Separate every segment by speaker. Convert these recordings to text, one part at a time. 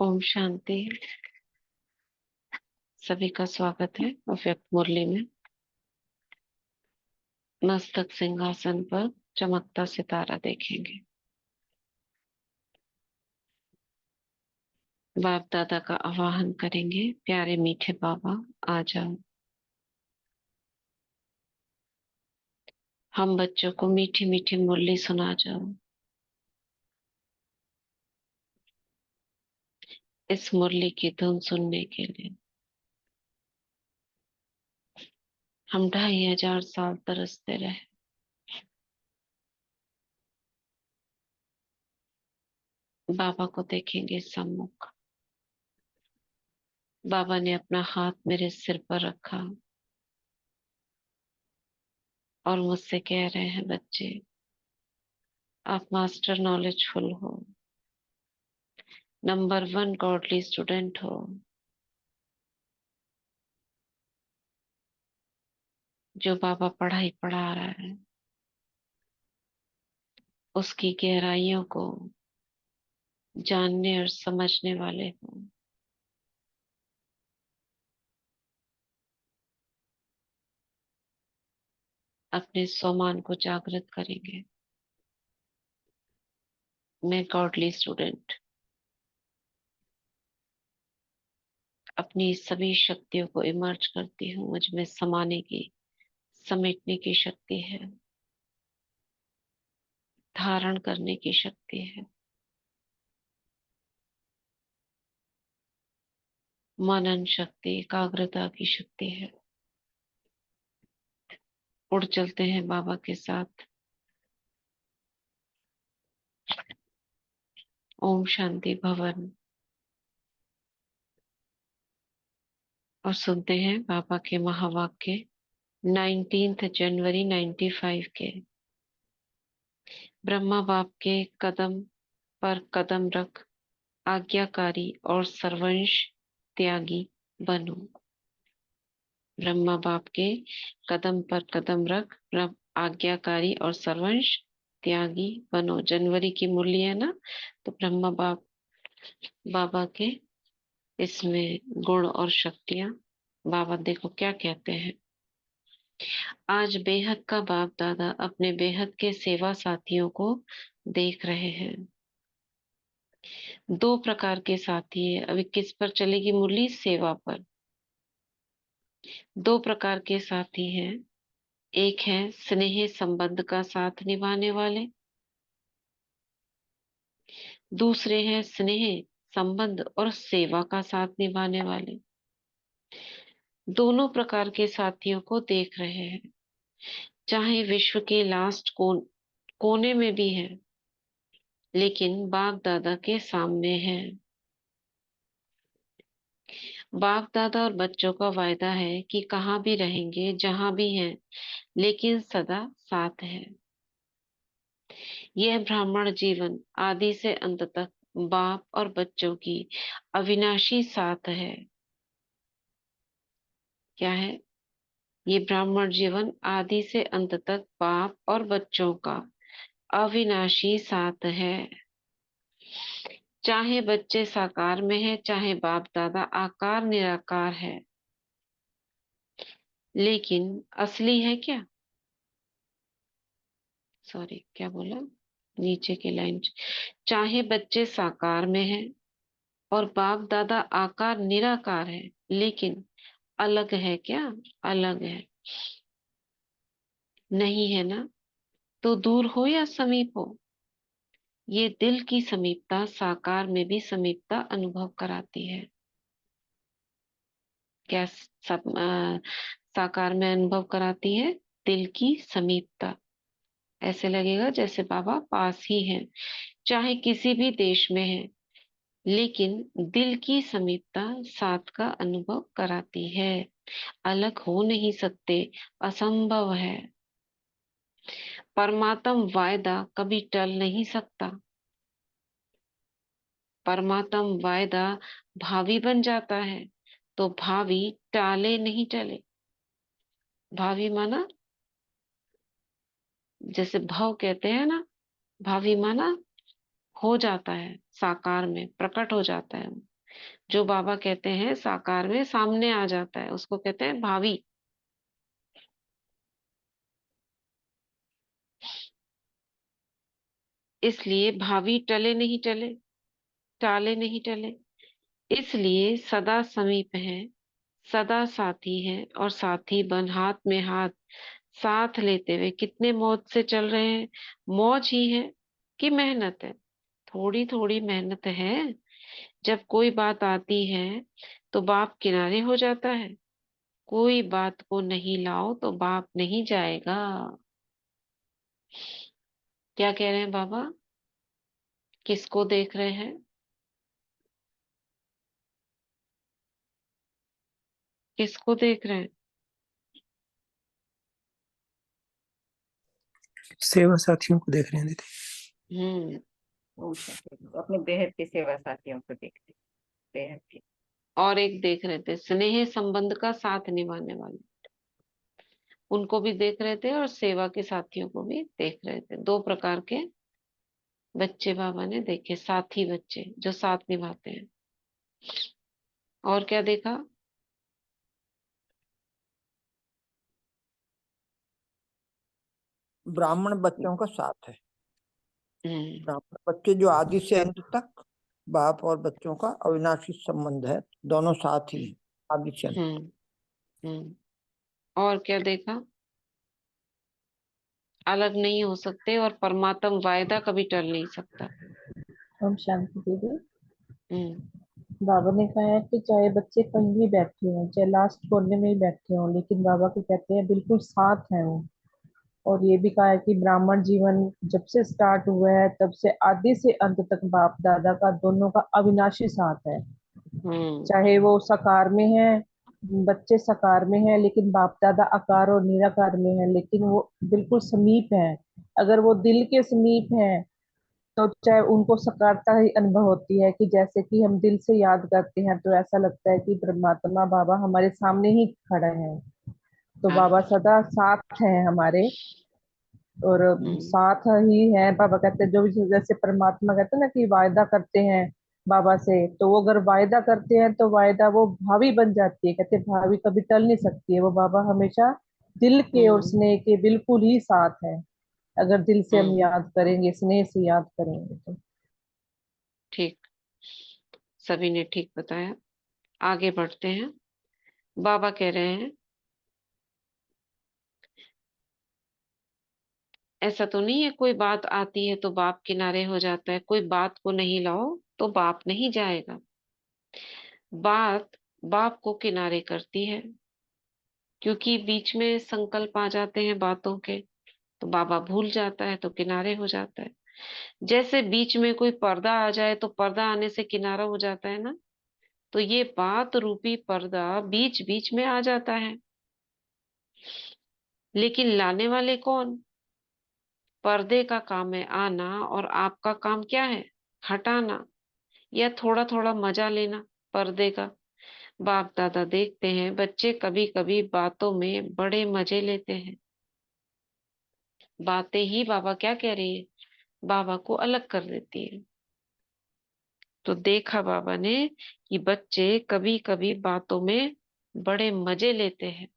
Speaker 1: ओम शांति। सभी का स्वागत है अव्यक्त मुरली में। मस्तक सिंहासन पर चमकता सितारा देखेंगे। बाप दादा का आवाहन करेंगे। प्यारे मीठे बाबा, आ जाओ। हम बच्चों को मीठी मीठी मुरली सुना जाओ। इस मुरली की धुन सुनने के लिए हम 2500 साल तरसते रहे। बाबा को देखेंगे सम्मुख। बाबा ने अपना हाथ मेरे सिर पर रखा और मुझसे कह रहे हैं, बच्चे आप मास्टर नॉलेजफुल हो, नंबर 1 गॉडली स्टूडेंट हो। जो बाबा पढ़ाई पढ़ा रहा है उसकी गहराइयों को जानने और समझने वाले हो। अपने स्वमान को जागृत करेंगे। मैं गॉडली स्टूडेंट अपनी सभी शक्तियों को इमर्ज करती हूँ। मुझ में समाने की, समेटने की शक्ति है, धारण करने की शक्ति है, मनन शक्ति, एकाग्रता की शक्ति है। उड़ चलते हैं बाबा के साथ। ओम शांति भवन। और सुनते हैं बाबा के महावाक्य 19 जनवरी 95 के। ब्रह्मा बाप के कदम पर कदम रख, आज्ञाकारी और सर्वंश त्यागी बनो। ब्रह्मा बाप के कदम पर कदम रख, आज्ञाकारी और सर्वंश त्यागी बनो। जनवरी की मुरली है ना, तो ब्रह्मा बाप बाबा के इसमें गुण और शक्तियां। बाबा देखो क्या कहते हैं। आज बेहद का बाप दादा अपने बेहद के सेवा साथियों को देख रहे हैं। दो प्रकार के साथी है। अभी किस पर चलेगी मुरली? सेवा पर। दो प्रकार के साथी हैं। एक है स्नेह संबंध का साथ निभाने वाले, दूसरे हैं स्नेह संबंध और सेवा का साथ निभाने वाले। दोनों प्रकार के साथियों को देख रहे हैं। चाहे विश्व के लास्ट कोने में भी है, लेकिन बाप दादा के सामने है। बाप दादा और बच्चों का वायदा है कि कहाँ भी रहेंगे, जहां भी हैं, लेकिन सदा साथ है। यह ब्राह्मण जीवन आदि से अंत तक बाप और बच्चों की अविनाशी साथ है। क्या है? ये ब्राह्मण जीवन आदि से अंत तक बाप और बच्चों का अविनाशी साथ है। चाहे बच्चे साकार में है, चाहे बाप दादा आकार निराकार है, लेकिन असली है क्या? सॉरी, क्या बोला? नीचे की लाइन। चाहे बच्चे साकार में है और बाप दादा आकार निराकार है, लेकिन अलग है क्या? अलग है। नहीं है ना? तो दूर हो या समीप हो, ये दिल की समीपता साकार में भी समीपता अनुभव कराती है। क्या साकार में अनुभव कराती है? दिल की समीपता। ऐसे लगेगा जैसे बाबा पास ही है, चाहे किसी भी देश में है, लेकिन दिल की समीपता साथ का अनुभव कराती है। अलग हो नहीं सकते, असंभव है। परमात्म वायदा कभी टल नहीं सकता। परमात्म वायदा भावी बन जाता है, तो भावी टाले नहीं टले। भावी माना, जैसे भव कहते हैं ना, भावी माना हो जाता है, साकार में प्रकट हो जाता है। जो बाबा कहते हैं साकार में सामने आ जाता है उसको कहते हैं भावी। इसलिए भावी टले नहीं टले, टाले नहीं टले, इसलिए सदा समीप है, सदा साथी है, और साथी बन हाथ में हाथ साथ लेते हुए कितने मौज से चल रहे हैं। मौज ही है कि मेहनत है? थोड़ी थोड़ी मेहनत है। जब कोई बात आती है तो बाप किनारे हो जाता है। कोई बात को नहीं लाओ तो बाप नहीं जाएगा। क्या कह रहे हैं बाबा? किसको देख रहे हैं? किसको देख रहे हैं?
Speaker 2: सेवा साथियों को देख रहे हैं दीदी।
Speaker 1: हम्म।
Speaker 3: अपने बेहद के सेवा साथियों को देखते, बेहद के।
Speaker 1: और एक देख रहे थे स्नेह संबंध का साथ निभाने वाले, उनको भी देख रहे थे और सेवा के साथियों को भी देख रहे थे। दो प्रकार के बच्चे बाबा ने देखे, साथी बच्चे जो साथ निभाते हैं। और क्या देखा?
Speaker 4: ब्राह्मण बच्चों का साथ है।
Speaker 1: हम्म।
Speaker 4: ब्राह्मण बच्चे जो आदि से अंत तक बाप और बच्चों का अविनाशी संबंध है, दोनों साथ ही हैं, आदि से अंत।
Speaker 1: हम्म। हम्म। और क्या देखा? अलग नहीं हो सकते और परमात्म वायदा कभी टल नहीं सकता।
Speaker 5: हम शांति दीदी,
Speaker 1: हम्म।
Speaker 5: बाबा ने कहा है कि चाहे बच्चे कहीं भी बैठे हों, चाहे लास्ट कोने में ही बैठे हों, लेकिन बाबा को कहते हैं बिल्कुल साथ हैं वो। और ये भी कहा है कि ब्राह्मण जीवन जब से स्टार्ट हुआ है तब से आदि से अंत तक बाप दादा का दोनों का अविनाशी साथ है।
Speaker 1: हम्म।
Speaker 5: चाहे वो साकार में है, बच्चे साकार में है, लेकिन बाप दादा आकार और निराकार में है, लेकिन वो बिल्कुल समीप है। अगर वो दिल के समीप है तो चाहे उनको सकारता ही अनुभव होती है, कि जैसे कि हम दिल से याद करते हैं तो ऐसा लगता है कि परमात्मा बाबा हमारे सामने ही खड़े हैं। तो
Speaker 1: हाँ।
Speaker 5: बाबा सदा साथ हैं हमारे। और
Speaker 1: हम्म।
Speaker 5: साथ ही है। बाबा कहते हैं जो भी जैसे परमात्मा कहते हैं ना कि वायदा करते हैं बाबा से, तो वो अगर वायदा करते हैं तो वायदा वो भावी बन जाती है। कहते हैं भावी कभी टल नहीं सकती है, वो बाबा हमेशा दिल के और
Speaker 1: हम्म।
Speaker 5: स्नेह के बिल्कुल ही साथ है। अगर दिल से हम
Speaker 1: हम्म।
Speaker 5: याद करेंगे, स्नेह से याद करेंगे तो।
Speaker 1: ठीक, सभी ने ठीक बताया। आगे बढ़ते हैं। बाबा कह रहे हैं ऐसा तो नहीं है कोई बात आती है तो बाप किनारे हो जाता है, कोई बात को नहीं लाओ तो बाप नहीं जाएगा। बात बाप को किनारे करती है, क्योंकि बीच में संकल्प आ जाते हैं बातों के, तो बाबा भूल जाता है तो किनारे हो जाता है। जैसे बीच में कोई पर्दा आ जाए तो पर्दा आने से किनारा हो जाता है ना, तो ये बात रूपी पर्दा बीच बीच में आ जाता है। लेकिन लाने वाले कौन? पर्दे का काम है आना, और आपका काम क्या है? हटाना, या थोड़ा थोड़ा मजा लेना पर्दे का। बाप दादा देखते हैं बच्चे कभी कभी बातों में बड़े मजे लेते हैं। बातें ही बाबा क्या कह रही है, बाबा को अलग कर देती है। तो देखा बाबा ने कि बच्चे कभी कभी बातों में बड़े मजे लेते हैं।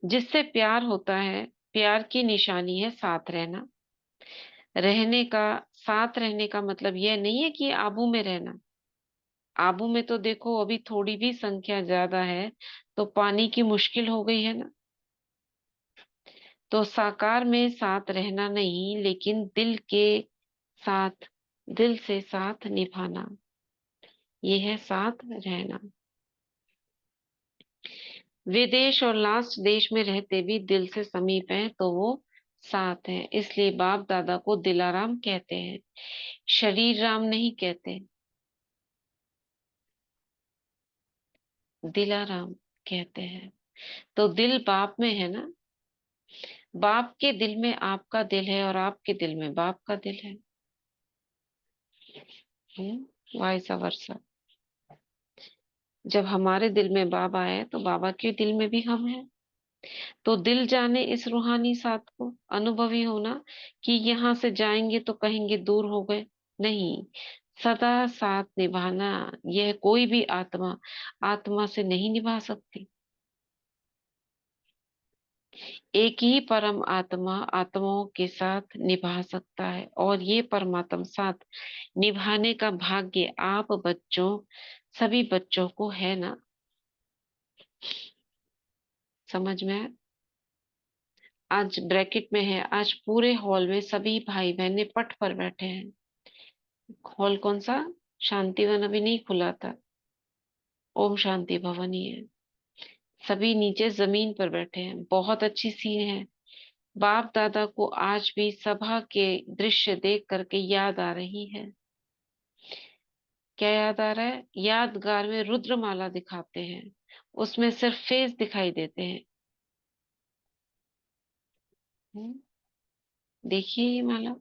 Speaker 1: जिससे प्यार होता है, प्यार की निशानी है साथ रहना। रहने का, साथ रहने का मतलब यह नहीं है कि आबू में रहना। आबू में तो देखो अभी थोड़ी भी संख्या ज्यादा है तो पानी की मुश्किल हो गई है ना। तो साकार में साथ रहना नहीं, लेकिन दिल के साथ, दिल से साथ निभाना, ये है साथ रहना। विदेश और लास्ट देश में रहते भी दिल से समीप हैं तो वो साथ हैं। इसलिए बाप दादा को दिलाराम कहते हैं, शरीर राम नहीं कहते, दिलाराम कहते हैं। तो दिल बाप में है ना, बाप के दिल में आपका दिल है और आपके दिल में बाप का दिल है। वाइसा वर्सा। जब हमारे दिल में बाबा है तो बाबा के दिल में भी हम हैं। तो दिल जाने इस रूहानी साथ को, अनुभवी होना कि यहाँ से जाएंगे तो कहेंगे दूर हो गए, नहीं। सदा साथ निभाना यह कोई भी आत्मा आत्मा से नहीं निभा सकती। एक ही परम आत्मा आत्माओं के साथ निभा सकता है, और ये परमात्म साथ निभाने का भाग्य आप बच्चों, सभी बच्चों को है ना। समझ में आया? आज ब्रैकेट में है, आज पूरे हॉल में सभी भाई बहने पट पर बैठे हैं। हॉल कौन सा? शांतिवन अभी नहीं खुला था, ओम शांति भवन ही है। सभी नीचे जमीन पर बैठे हैं, बहुत अच्छी सीन है। बाप दादा को आज भी सभा के दृश्य देख करके याद आ रही है। क्या याद आ रहा है? यादगार में रुद्रमाला दिखाते हैं, उसमें सिर्फ फेस दिखाई देते हैं। हम्म, देखिए ये माला।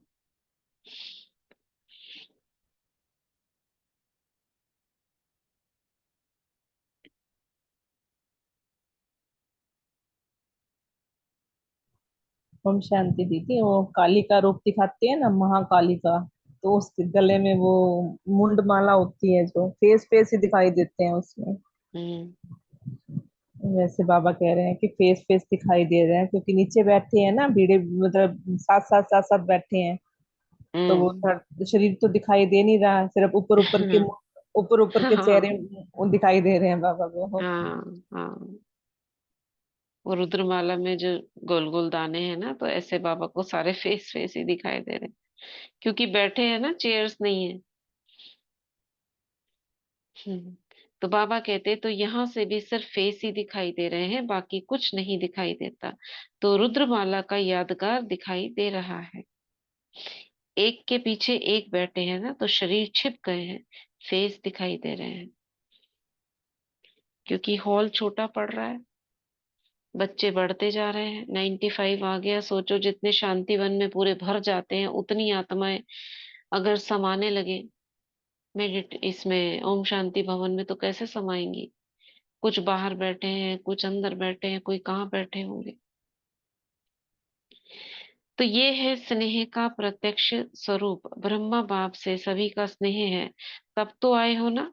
Speaker 5: ओम शांति दीदी, वो काली का रूप दिखाते हैं ना, महाकाली का, तो उसके गले में वो मुंड माला होती है, जो फेस फेस ही दिखाई देते हैं उसमें।
Speaker 1: हम्म
Speaker 5: वैसे बाबा कह रहे हैं कि फेस फेस दिखाई दे रहे हैं, क्योंकि नीचे बैठे हैं ना भीड़े, मतलब साथ साथ साथ साथ बैठे हैं, तो वो
Speaker 1: हम्म
Speaker 5: शरीर तो दिखाई दे नहीं रहा, सिर्फ ऊपर ऊपर ऊपर के चेहरे
Speaker 1: हाँ
Speaker 5: वो दिखाई दे रहे हैं बाबा को।
Speaker 1: हाँ हाँ। वो रुद्रमाला में जो गोल गोल दाने हैं ना, तो ऐसे बाबा को सारे फेस फेस ही दिखाई दे रहे हैं, क्योंकि बैठे हैं ना, चेयर्स नहीं है। हम्म, तो बाबा कहते तो यहाँ से भी सिर्फ फेस ही दिखाई दे रहे हैं, बाकी कुछ नहीं दिखाई देता। तो रुद्रमाला का यादगार दिखाई दे रहा है। एक के पीछे एक बैठे हैं ना, तो शरीर छिप गए हैं, फेस दिखाई दे रहे हैं, क्योंकि हॉल छोटा पड़ रहा है। बच्चे बढ़ते जा रहे हैं, 95 आ गया। सोचो जितने शांतिवन में पूरे भर जाते हैं, उतनी आत्माएं अगर समाने लगे मेडिट इसमें ओम शांति भवन में, तो कैसे समाएंगी? कुछ बाहर बैठे हैं, कुछ अंदर बैठे हैं, कोई कहाँ बैठे होंगे। तो ये है स्नेह का प्रत्यक्ष स्वरूप। ब्रह्मा बाप से सभी का स्नेह है, तब तो आए हो ना।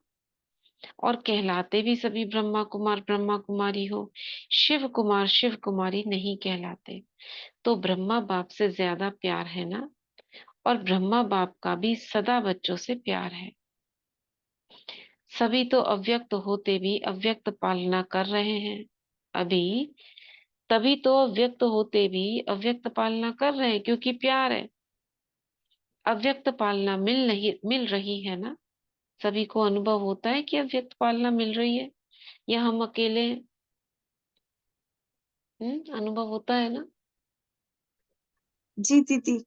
Speaker 1: और कहलाते भी सभी ब्रह्मा कुमार ब्रह्मा कुमारी हो, शिव कुमार शिव कुमारी नहीं कहलाते। तो ब्रह्मा बाप से ज्यादा प्यार है ना। और ब्रह्मा बाप का भी सदा बच्चों से प्यार है। सभी तो अव्यक्त होते भी अव्यक्त पालना कर रहे हैं अभी। तभी तो अव्यक्त होते भी अव्यक्त पालना कर रहे हैं, क्योंकि प्यार है। अव्यक्त पालना मिल रही है ना। सभी को अनुभव होता है कि अव्यक्त पालना मिल रही है, या हम अकेले हैं? अनुभव होता है ना।
Speaker 6: जी दीदी।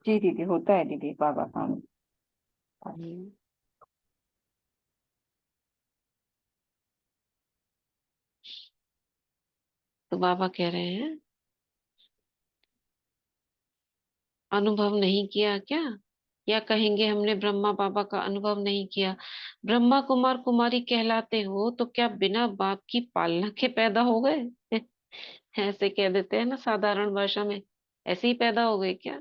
Speaker 3: जी दीदी, होता है दीदी, बाबा का
Speaker 1: हम्म, तो बाबा कह रहे हैं अनुभव नहीं किया क्या, या कहेंगे हमने ब्रह्मा बाबा का अनुभव नहीं किया। ब्रह्मा कुमार कुमारी कहलाते हो तो क्या बिना बाप की पालना के पैदा हो गए? ऐसे कह देते हैं ना साधारण भाषा में, ऐसे ही पैदा हो गए क्या?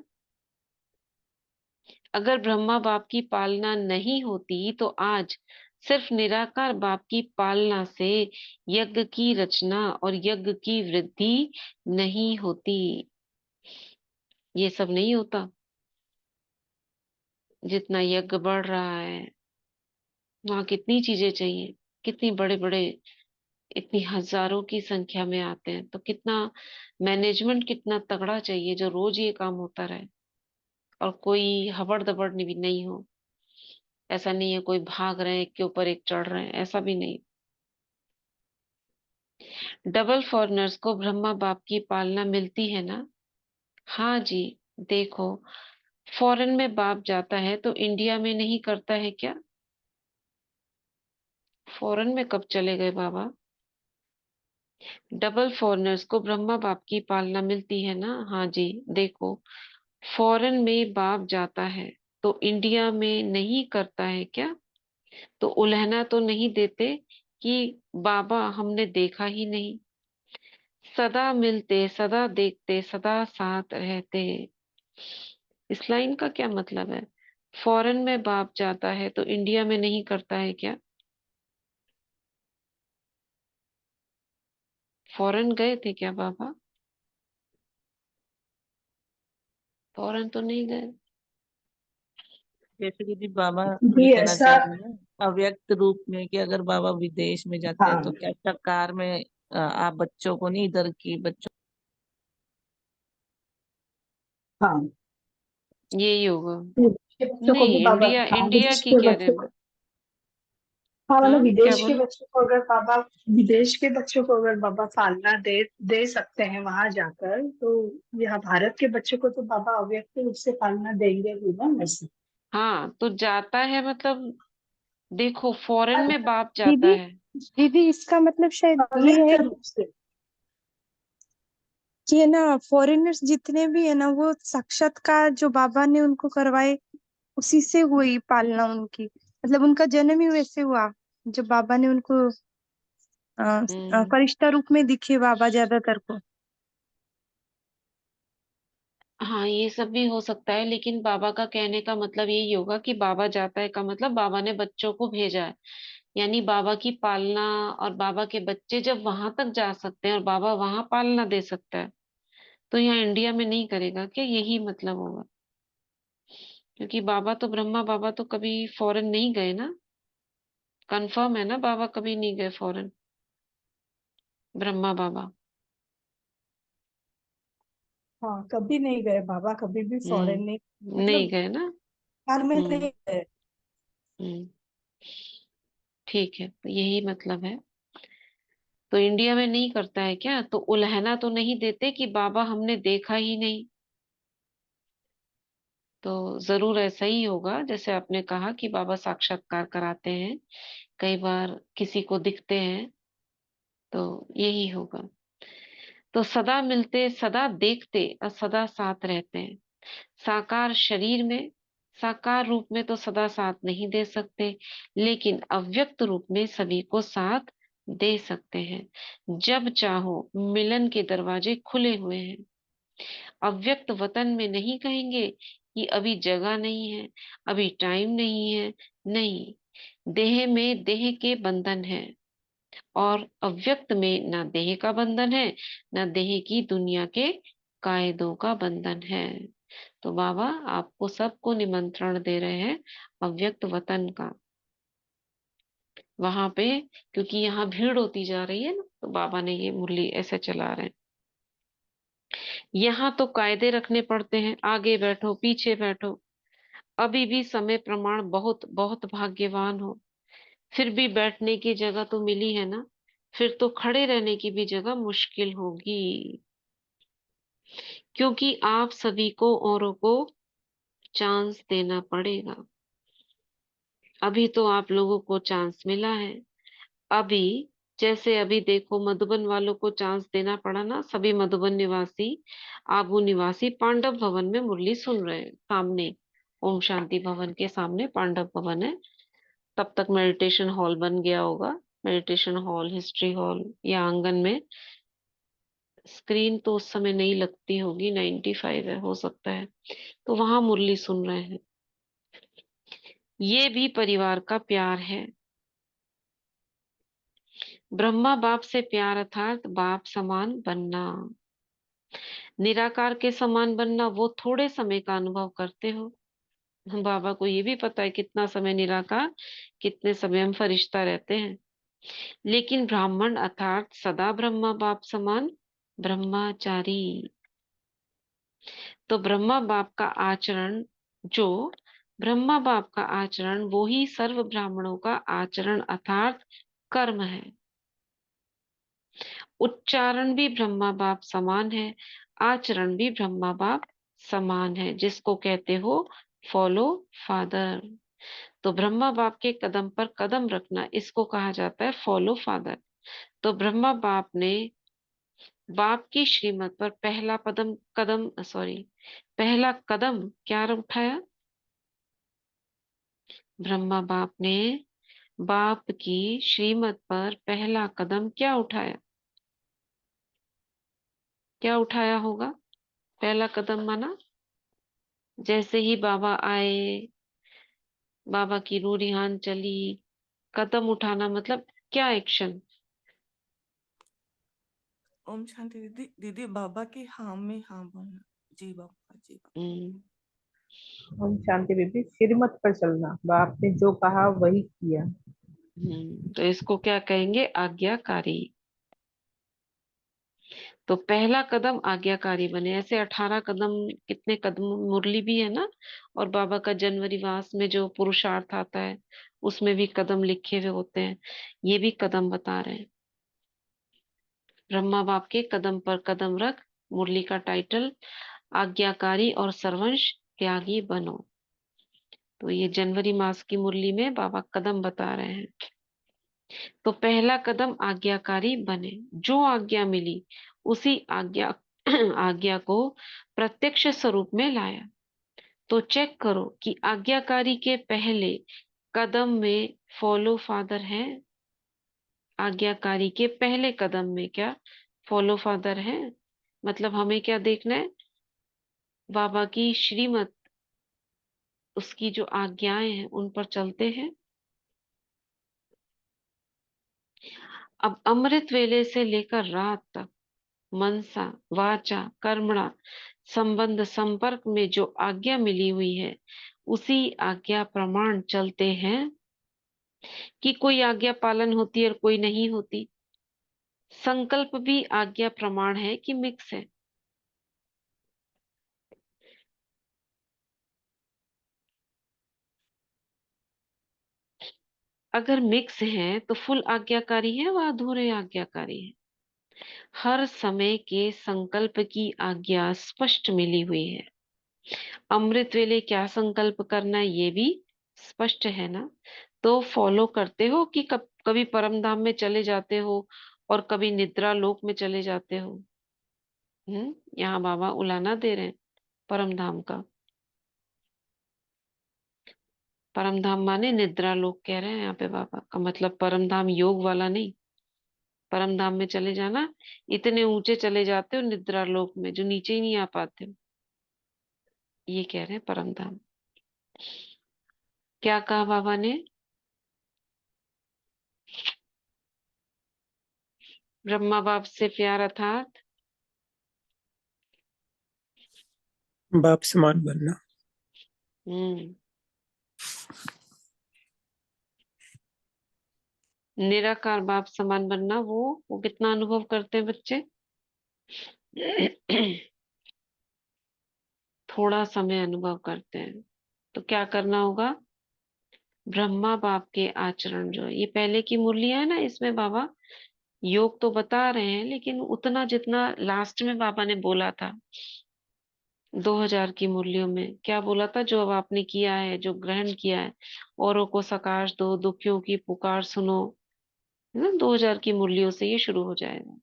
Speaker 1: अगर ब्रह्मा बाप की पालना नहीं होती तो आज सिर्फ निराकार बाप की पालना से यज्ञ की रचना और यज्ञ की वृद्धि नहीं होती। ये सब नहीं होता। जितना यज्ञ बढ़ रहा है, वहां कितनी चीजें चाहिए, कितनी बड़े बड़े, इतनी हजारों की संख्या में आते हैं, तो कितना मैनेजमेंट कितना तगड़ा चाहिए, जो रोज ये काम होता रहे, और कोई हबड़ दबड़ भी नहीं हो। ऐसा नहीं है कोई भाग रहे हैं, एक के ऊपर एक चढ़ रहे हैं, ऐसा भी नहीं। डबल फॉरेनर्स को ब्रह्मा बाप की पालना मिलती है ना। हाँ जी। देखो, फॉरेन में बाप जाता है तो इंडिया में नहीं करता है क्या? फॉरेन में कब चले गए बाबा? डबल फॉरेनर्स को ब्रह्मा बाप की पालना मिलती है ना। हाँ जी। देखो, फॉरेन में बाप जाता है तो इंडिया में नहीं करता है क्या? तो उल्हना तो नहीं देते कि बाबा हमने देखा ही नहीं। सदा मिलते, सदा देखते, सदा साथ रहते। इस लाइन का क्या मतलब है? फॉरेन में बाप जाता है तो इंडिया में नहीं करता है क्या? फॉरेन गए थे क्या बाबा? फॉरेन तो नहीं गए।
Speaker 6: जैसे कि बाबा ये
Speaker 7: जी
Speaker 6: कहना
Speaker 7: ऐसा।
Speaker 6: चाह रहे हैं ना, अव्यक्त रूप में, कि अगर बाबा विदेश में जाते हैं तो
Speaker 7: हाँ
Speaker 6: क्या साकार में आप बच्चों को नहीं, इधर की बच्चों।
Speaker 7: हाँ,
Speaker 1: यही होगा।
Speaker 7: विदेश के बच्चों को भी
Speaker 1: नहीं,
Speaker 7: बाबा,
Speaker 1: इंडिया
Speaker 7: हाँ
Speaker 1: इंडिया
Speaker 7: विदेश
Speaker 1: की
Speaker 7: के
Speaker 1: कह रहे
Speaker 7: बच्चों
Speaker 1: मैं।
Speaker 7: को, हाँ मतलब
Speaker 1: हाँ, क्या
Speaker 7: विदेश के
Speaker 1: बोले?
Speaker 7: बच्चों को अगर बाबा, विदेश के बच्चों को अगर बाबा पालना दे दे सकते हैं वहां जाकर, तो यहाँ भारत के बच्चों को तो बाबा अव्यक्त रूप से पालना देंगे ही ना वैसे।
Speaker 1: हाँ, तो जाता है मतलब, देखो फॉरेन में बाप जाता
Speaker 8: दीदी
Speaker 1: है।
Speaker 8: दीदी इसका मतलब शायद ये
Speaker 7: अव्यक्त
Speaker 8: है
Speaker 7: रूप से।
Speaker 8: कि है ना, फॉरेनर्स जितने भी है ना, वो साक्षात्कार जो बाबा ने उनको करवाए उसी से हुई पालना उनकी, मतलब उनका जन्म ही वैसे हुआ जब बाबा ने उनको
Speaker 1: हम्म।
Speaker 8: फरिश्ता रूप में दिखे बाबा ज्यादातर को।
Speaker 1: हाँ, ये सब भी हो सकता है, लेकिन बाबा का कहने का मतलब यही होगा कि बाबा जाता है का मतलब बाबा ने बच्चों को भेजा है। यानी बाबा की पालना, और बाबा के बच्चे जब वहां तक जा सकते हैं और बाबा वहां पालना दे सकता है, तो यहाँ इंडिया में नहीं करेगा क्या? यही मतलब होगा। क्योंकि बाबा तो, ब्रह्मा बाबा तो कभी फॉरेन नहीं गए ना। कंफर्म है ना, बाबा कभी नहीं गए फॉरेन, ब्रह्मा बाबा।
Speaker 7: हाँ कभी नहीं गए बाबा, कभी भी फॉरेन नहीं,
Speaker 1: नहीं
Speaker 7: मतलब
Speaker 1: गए ना।
Speaker 7: हाल में
Speaker 1: हम्म।
Speaker 7: नहीं गए।
Speaker 1: हम्म। ठीक है, तो यही मतलब है। तो इंडिया में नहीं करता है क्या? तो उल्हना तो नहीं देते कि बाबा हमने देखा ही नहीं। तो जरूर ऐसा ही होगा, जैसे आपने कहा कि बाबा साक्षात्कार कराते हैं, कई बार किसी को दिखते हैं, तो यही होगा। तो सदा मिलते, सदा देखते और सदा साथ रहते हैं। साकार शरीर में, साकार रूप में तो सदा साथ नहीं दे सकते, लेकिन अव्यक्त रूप में सभी को साथ दे सकते हैं। जब चाहो मिलन के दरवाजे खुले हुए हैं। अव्यक्त वतन में नहीं कहेंगे कि अभी जगह नहीं है, अभी टाइम नहीं है। नहीं, देह में देह के बंधन है, और अव्यक्त में ना देह का बंधन है, ना देह की दुनिया के कायदों का बंधन है। तो बाबा आपको सबको निमंत्रण दे रहे हैं अव्यक्त वतन का, वहां पे। क्योंकि यहाँ भीड़ होती जा रही है ना, तो बाबा ने ये मुरली ऐसे चला रहे हैं। यहाँ तो कायदे रखने पड़ते हैं, आगे बैठो पीछे बैठो। अभी भी समय प्रमाण बहुत बहुत भाग्यवान हो, फिर भी बैठने की जगह तो मिली है ना। फिर तो खड़े रहने की भी जगह मुश्किल होगी, क्योंकि आप सभी को औरों को चांस देना पड़ेगा। अभी तो आप लोगों को चांस मिला है। अभी, जैसे अभी देखो मधुबन वालों को चांस देना पड़ा ना, सभी मधुबन निवासी, आबू निवासी पांडव भवन में मुरली सुन रहे हैं सामने। ओम शांति भवन के सामने पांडव भवन है। तब तक मेडिटेशन हॉल बन गया होगा, मेडिटेशन हॉल, हिस्ट्री हॉल, या आंगन में। स्क्रीन तो उस समय नहीं लगती होगी, 95 है, हो सकता है। तो वहां मुरली सुन रहे हैं। ये भी परिवार का प्यार है। ब्रह्मा बाप से प्यार अर्थात बाप समान बनना। निराकार के समान बनना, वो थोड़े समय का अनुभव करते हो। बाबा को ये भी पता है कितना समय निराकार, कितने समय हम फरिश्ता रहते हैं। लेकिन ब्राह्मण अर्थात सदा ब्रह्मा बाप समान ब्रह्माचारी। तो ब्रह्मा बाप का आचरण, जो ब्रह्मा बाप का आचरण, वो ही सर्व ब्राह्मणों का आचरण अर्थात कर्म है। उच्चारण भी ब्रह्मा बाप समान है, आचरण भी ब्रह्मा बाप समान है, जिसको कहते हो फॉलो फादर। तो ब्रह्मा बाप के कदम पर कदम रखना, इसको कहा जाता है फॉलो फादर। तो ब्रह्मा बाप ने बाप की श्रीमत पर पहला कदम कदम सॉरी पहला कदम क्या उठाया? ब्रह्मा बाप ने बाप की श्रीमत पर पहला कदम क्या उठाया? क्या उठाया होगा? पहला कदम माना, जैसे ही बाबा आए, बाबा की रूह रिहान चली, कदम उठाना मतलब क्या एक्शन?
Speaker 9: ओम शांति दीदी। दीदी बाबा के हाँ में हाँ बोलना। जी बाबा जी बाबा।
Speaker 5: ओम शांति बेबी, सिर मत पर चलना, बाप ने जो कहा वही किया।
Speaker 1: तो इसको क्या कहेंगे? आज्ञाकारी। तो पहला कदम आज्ञाकारी बने। ऐसे 18 कदम, कितने कदम मुरली भी है ना, और बाबा का जनवरी मास में जो पुरुषार्थ आता है उसमें भी कदम लिखे हुए होते हैं। ये भी कदम बता रहे हैं। ब्रह्मा बाप के कदम पर कदम रख, मुरली का टाइटल आज्ञाकारी और सर्वंश त्यागी बनो। तो ये जनवरी मास की मुरली में बाबा कदम बता रहे हैं। तो पहला कदम आज्ञाकारी बने। जो आज्ञा मिली उसी आज्ञा आज्ञा को प्रत्यक्ष स्वरूप में लाया। तो चेक करो कि आज्ञाकारी के पहले कदम में फॉलो फादर है। आज्ञाकारी के पहले कदम में क्या फॉलो फादर है? मतलब हमें क्या देखना है? बाबा की श्रीमत, उसकी जो आज्ञाएं हैं उन पर चलते हैं। अब अमृत वेले से लेकर रात तक मनसा वाचा कर्मणा संबंध संपर्क में जो आज्ञा मिली हुई है उसी आज्ञा प्रमाण चलते हैं, कि कोई आज्ञा पालन होती है और कोई नहीं होती। संकल्प भी आज्ञा प्रमाण है कि मिक्स है? अगर मिक्स है तो फुल आज्ञाकारी है व अधूरे आज्ञाकारी है। हर समय के संकल्प की आज्ञा स्पष्ट मिली हुई है। अमृत वेले क्या संकल्प करना है ये भी स्पष्ट है ना। तो फॉलो करते हो कि कभी परम धाम में चले जाते हो और कभी निद्रा लोक में चले जाते हो? यहाँ बाबा उलाना दे रहे हैं परम धाम का। परम धाम माने निद्रा लोक कह रहे हैं यहाँ पे बाबा का, मतलब परम धाम योग वाला नहीं। परम धाम में चले जाना, इतने ऊंचे चले जाते हो निद्रा लोक में जो नीचे ही नहीं आ पाते हो, ये कह रहे हैं परम धाम। क्या कहा बाबा ने? ब्रह्मा बाप से प्यार अर्थात
Speaker 2: बाप समान बनना।
Speaker 1: हम्म निराकार बाप समान बनना। वो कितना अनुभव करते हैं बच्चे? थोड़ा समय अनुभव करते हैं। तो क्या करना होगा? ब्रह्मा बाप के आचरण जो है, ये पहले की मुरलियां है ना, इसमें बाबा योग तो बता रहे हैं लेकिन उतना जितना लास्ट में बाबा ने बोला था 2000 की मुरलियों में, क्या बोला था? जो अब आपने किया है, जो ग्रहण किया है, औरों को सकाश दो, दुखियों की पुकार सुनो, है ना। 2000 की मुरलियों से ये शुरू हो जाएगा।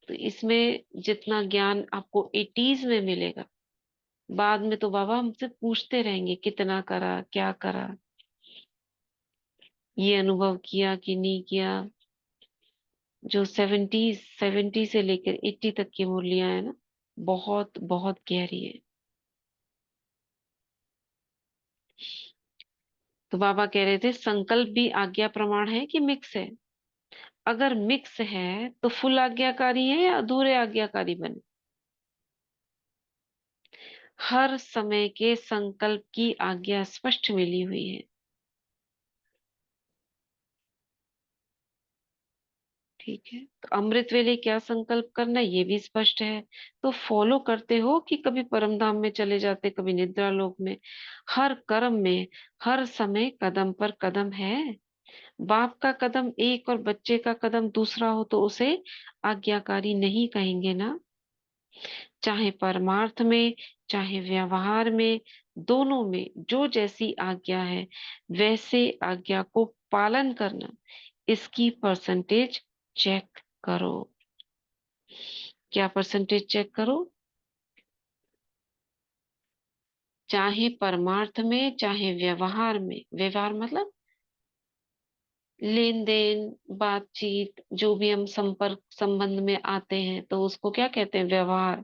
Speaker 1: तो इसमें जितना ज्ञान आपको 80s में मिलेगा, बाद में तो बाबा हमसे पूछते रहेंगे कितना करा, क्या करा, ये अनुभव किया कि नहीं किया। जो 70 से लेकर 80 तक की मुरलियां है ना, बहुत बहुत गहरी है। तो बाबा कह रहे थे संकल्प भी आज्ञा प्रमाण है कि मिक्स है? अगर मिक्स है तो फुल आज्ञाकारी है या अधूरे आज्ञाकारी बने? हर समय के संकल्प की आज्ञा स्पष्ट मिली हुई है। ठीक है, तो अमृत वेले क्या संकल्प करना ये भी स्पष्ट है। तो फॉलो करते हो कि कभी परम धाम में चले जाते, कभी निद्रा लोक में। हर कर्म में हर समय कदम पर कदम है। बाप का कदम एक और बच्चे का कदम दूसरा हो तो उसे आज्ञाकारी नहीं कहेंगे ना। चाहे परमार्थ में चाहे व्यवहार में, दोनों में जो जैसी आज्ञा है वैसे आज्ञा को पालन करना, इसकी परसेंटेज चेक करो। क्या परसेंटेज चेक करो? चाहे परमार्थ में चाहे व्यवहार में। व्यवहार मतलब लेन देन, बातचीत, जो भी हम संपर्क संबंध में आते हैं तो उसको क्या कहते हैं? व्यवहार।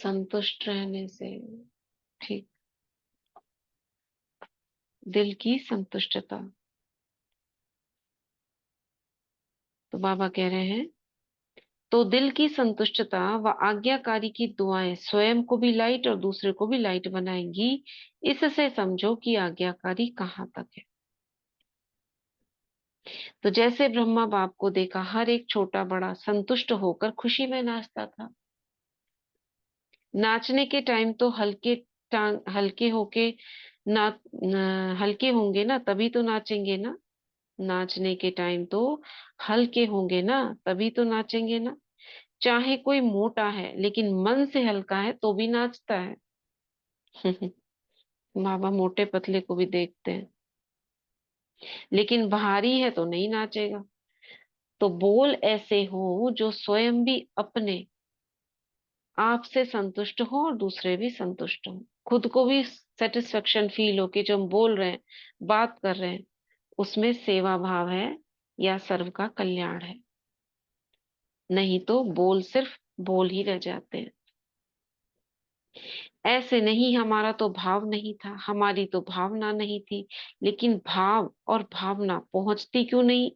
Speaker 1: संतुष्ट रहने से, ठीक, दिल की संतुष्टता। तो बाबा कह रहे हैं, तो दिल की संतुष्टता व आज्ञाकारी की दुआएं स्वयं को भी लाइट और दूसरे को भी लाइट बनाएंगी। इससे समझो कि आज्ञाकारी कहाँ तक है। तो जैसे ब्रह्मा बाप को देखा हर एक छोटा बड़ा संतुष्ट होकर खुशी में नाचता था। नाचने के टाइम तो हल्के टांग हल्के होके ना हल्के होंगे ना, तभी तो नाचेंगे ना। नाचने के टाइम तो हल्के होंगे ना, तभी तो नाचेंगे ना। चाहे कोई मोटा है लेकिन मन से हल्का है तो भी नाचता है। बाबा मोटे पतले को भी देखते हैं, लेकिन भारी है तो नहीं नाचेगा। तो बोल ऐसे हो जो स्वयं भी अपने आप से संतुष्ट हो और दूसरे भी संतुष्ट हो, खुद को भी सेटिस्फेक्शन फील हो कि जो हम बोल रहे हैं, बात कर रहे हैं, उसमें सेवा भाव है या सर्व का कल्याण है। नहीं तो बोल सिर्फ बोल ही रह जाते हैं। ऐसे नहीं, हमारा तो भाव नहीं था, हमारी तो भावना नहीं थी, लेकिन भाव और भावना पहुंचती क्यों नहीं?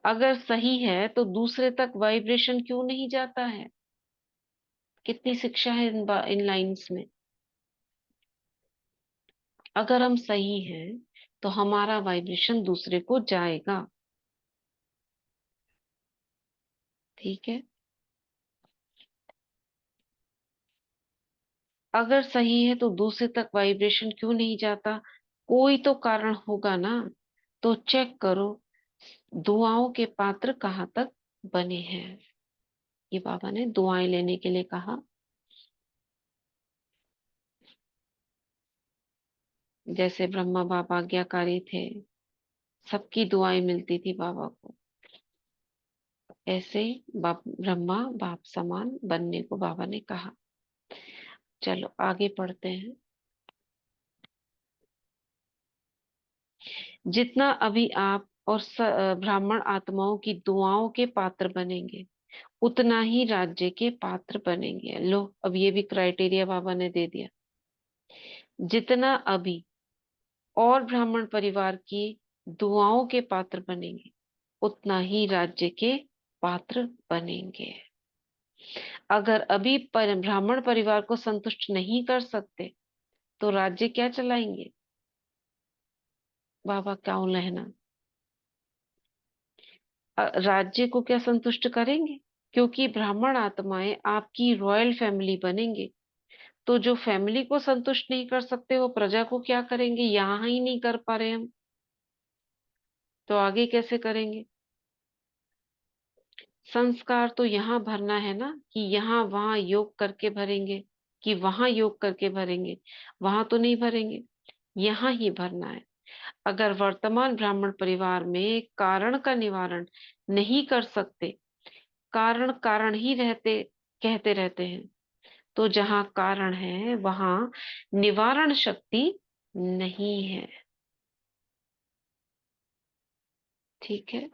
Speaker 1: अगर सही है तो दूसरे तक वाइब्रेशन क्यों नहीं जाता है? कितनी शिक्षा है इन लाइंस में। अगर हम सही हैं तो हमारा वाइब्रेशन दूसरे को जाएगा। ठीक है, अगर सही है तो दूसरे तक वाइब्रेशन क्यों नहीं जाता? कोई तो कारण होगा ना। तो चेक करो दुआओं के पात्र कहाँ तक बने हैं। ये बाबा ने दुआएं लेने के लिए कहा। जैसे ब्रह्मा बाबा आज्ञाकारी थे, सबकी दुआएं मिलती थी बाबा को, ऐसे ब्रह्मा बाप समान बनने को बाबा ने कहा। चलो आगे पढ़ते हैं। जितना अभी आप और ब्राह्मण आत्माओं की दुआओं के पात्र बनेंगे, उतना ही राज्य के पात्र बनेंगे। लो, अब ये भी क्राइटेरिया बाबा ने दे दिया। जितना अभी और ब्राह्मण परिवार की दुआओं के पात्र बनेंगे, उतना ही राज्य के पात्र बनेंगे। अगर अभी ब्राह्मण परिवार को संतुष्ट नहीं कर सकते तो राज्य क्या चलाएंगे? बाबा क्यों लहना, राज्य को क्या संतुष्ट करेंगे? क्योंकि ब्राह्मण आत्माएं आपकी रॉयल फैमिली बनेंगे। तो जो फैमिली को संतुष्ट नहीं कर सकते वो प्रजा को क्या करेंगे? यहाँ ही नहीं कर पा रहे हम, तो आगे कैसे करेंगे? संस्कार तो यहाँ भरना है ना, कि यहाँ वहां योग करके भरेंगे, कि वहां योग करके भरेंगे? वहां तो नहीं भरेंगे, यहाँ ही भरना है। अगर वर्तमान ब्राह्मण परिवार में कारण का निवारण नहीं कर सकते, कारण कारण ही रहते कहते रहते हैं, तो जहाँ कारण है वहां निवारण शक्ति नहीं है। ठीक है,